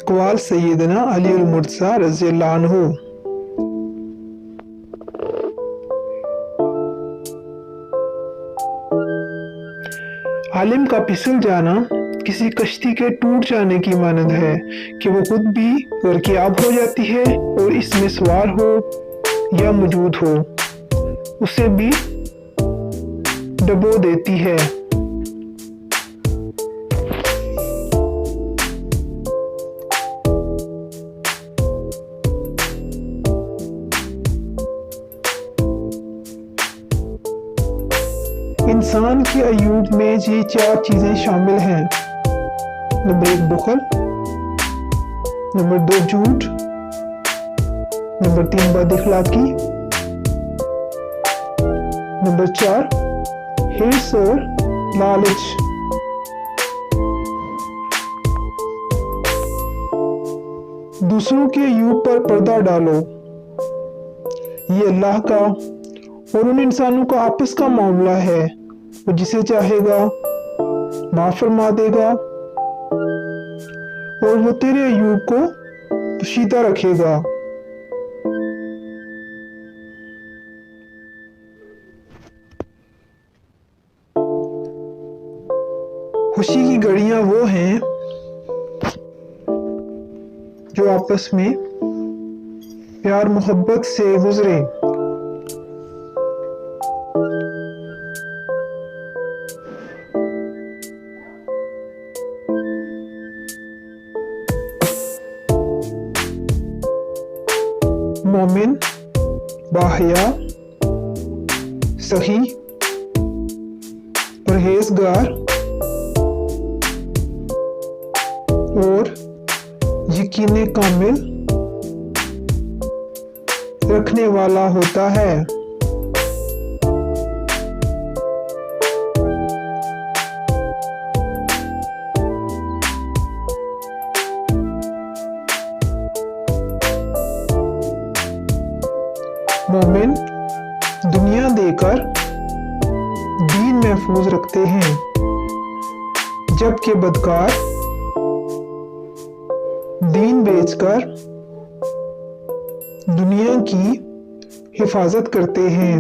अक़वाल सय्यदना अली मुर्तज़ा रज़ियल्लाहु अन्हु। आलिम का फिसल जाना किसी कश्ती के टूट जाने की मानद है कि वो खुद भी गर्क़याब हो जाती है और इसमें सवार हो या मौजूद हो उसे भी डुबो देती है। इंसान के अयूब में ये 4 चीज़ें शामिल हैं। नंबर 1 बुख़ल, नंबर 2 झूठ, नंबर 3 बदअखलाकी, नंबर 4 हिर्स और लालच। दूसरों के अयूब पर पर्दा डालो, ये अल्लाह का और उन इंसानों का आपस का मामला है। वो जिसे चाहेगा माफ फरमा देगा और वो तेरे अयूब को पोशीदा रखेगा। खुशी की घड़ियां वो हैं जो आपस में प्यार मोहब्बत से गुजरे। मोमिन, बाहया, सही, परहेजगार और यकीन कामिल रखने वाला होता है। मोमिन दुनिया देकर दीन महफूज रखते हैं, जबकि बदकार दीन बेचकर दुनिया की हिफाजत करते हैं।